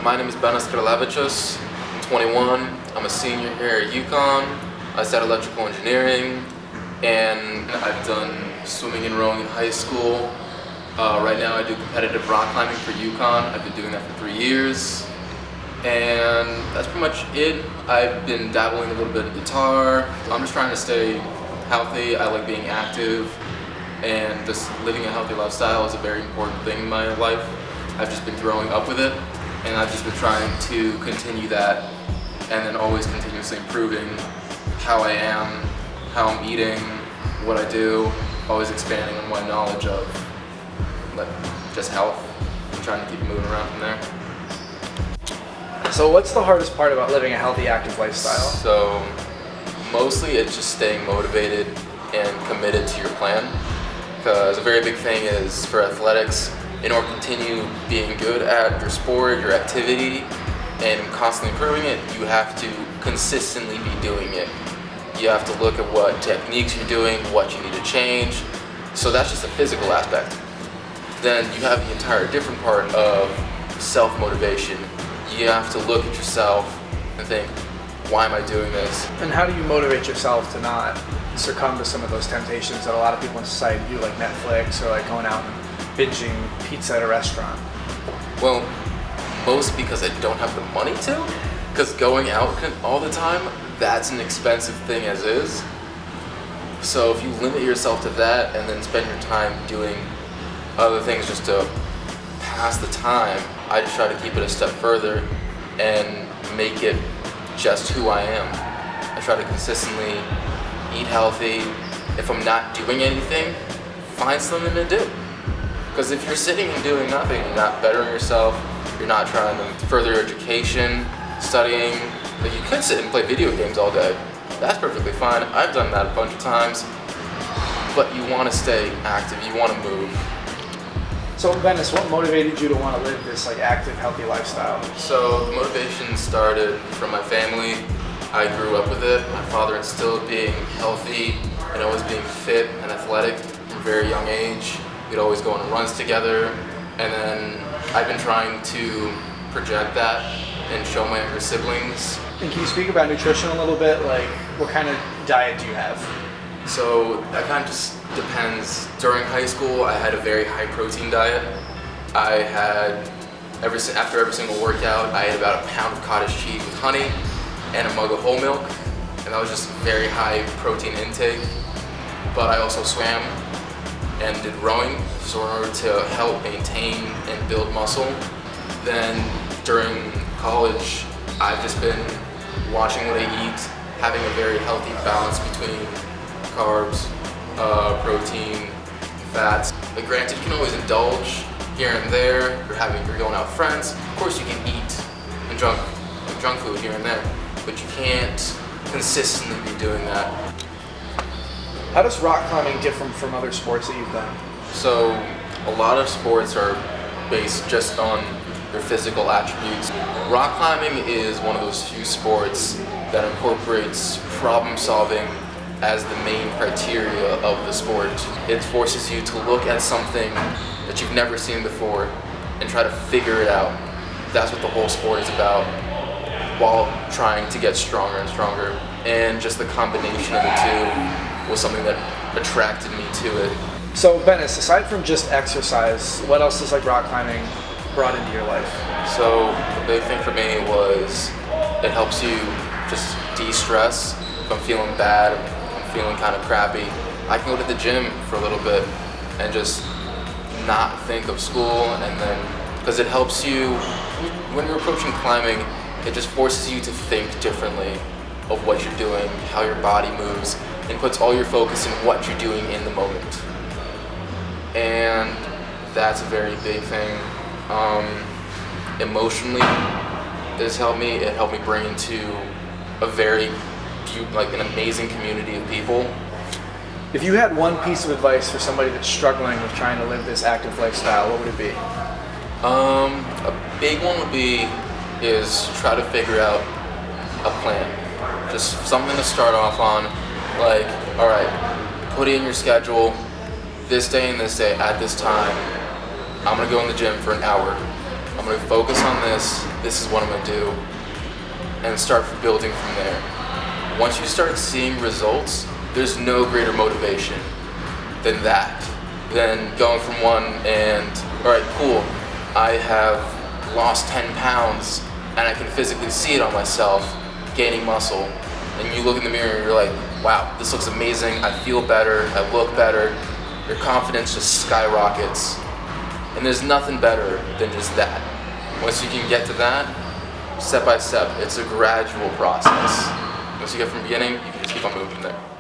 My name is Benis Kralevicius. I'm 21. I'm a senior here at UCOMM. I studied electrical engineering, and I've done swimming and rowing in high school. Right now I do competitive rock climbing for UConn. I've been doing that for 3 years. And that's pretty much it. I've been dabbling a little bit of guitar. I'm just trying to stay healthy. I like being active, and just living a healthy lifestyle is a very important thing in my life. I've just been growing up with it, and I've just been trying to continue that, and then always continuously improving how I am, how I'm eating, what I do, always expanding on my knowledge of just health, and trying to keep moving around from there. So what's the hardest part about living a healthy, active lifestyle? So mostly it's just staying motivated and committed to your plan, because a very big thing is for athletics, in order to continue being good at your sport, your activity, and constantly improving it, you have to consistently be doing it. You have to look at what techniques you're doing, what you need to change. So that's just a physical aspect. Then you have the entire different part of self-motivation. You have to look at yourself and think, why am I doing this? And how do you motivate yourself to not succumb to some of those temptations that a lot of people in society do, like Netflix or like going out and binging pizza at a restaurant? Well, most because I don't have the money to. Because going out all the time, that's an expensive thing as is. So if you limit yourself to that and then spend your time doing other things just to pass the time, I just try to keep it a step further and make it just who I am. I try to consistently eat healthy. If I'm not doing anything, find something to do. Because if you're sitting and doing nothing, you're not bettering yourself, you're not trying to further your education, studying. Like, you could sit and play video games all day. That's perfectly fine. I've done that a bunch of times. But you want to stay active, you want to move. So Benis, what motivated you to want to live this like active, healthy lifestyle? So the motivation started from my family. I grew up with it. My father instilled being healthy and always being fit and athletic from a very young age. We'd always go on runs together, and then I've been trying to project that and show my younger siblings. And can you speak about nutrition a little bit? Like, what kind of diet do you have? So that kind of just depends. During high school, I had a very high protein diet. I had, after every single workout, I ate about a pound of cottage cheese with honey and a mug of whole milk, and that was just very high protein intake. But I also swam and did rowing, so in order to help maintain and build muscle. Then during college, I've just been watching what I eat, having a very healthy balance between carbs, protein, fats. But granted, you can always indulge here and there. You're going out with friends. Of course, you can eat and junk food here and there, but you can't consistently be doing that. How does rock climbing differ from other sports that you've done? So a lot of sports are based just on their physical attributes. Rock climbing is one of those few sports that incorporates problem solving as the main criteria of the sport. It forces you to look at something that you've never seen before and try to figure it out. That's what the whole sport is about, while trying to get stronger and stronger. And just the combination of the two was something that attracted me to it. So Benis, aside from just exercise, what else has like rock climbing brought into your life? So the big thing for me was it helps you just de-stress. If I'm feeling bad, I'm feeling kind of crappy, I can go to the gym for a little bit and just not think of school, and then because it helps you when you're approaching climbing, it just forces you to think differently of what you're doing, how your body moves, and puts all your focus in what you're doing in the moment. And that's a very big thing. Emotionally, this helped me. It helped me bring into a very, an amazing community of people. If you had one piece of advice for somebody that's struggling with trying to live this active lifestyle, what would it be? A big one would be is try to figure out a plan. Just something to start off on. Like, all right, put it in your schedule. This day and this day at this time, I'm gonna go in the gym for an hour. I'm gonna focus on this. This is what I'm gonna do, and start building from there. Once you start seeing results, there's no greater motivation than that. Than going from one and, all right, cool, I have lost 10 pounds and I can physically see it on myself, gaining muscle. And you look in the mirror and you're like, wow, this looks amazing, I feel better, I look better. Your confidence just skyrockets. And there's nothing better than just that. Once you can get to that, step by step, it's a gradual process. Once you get from the beginning, you can just keep on moving from there.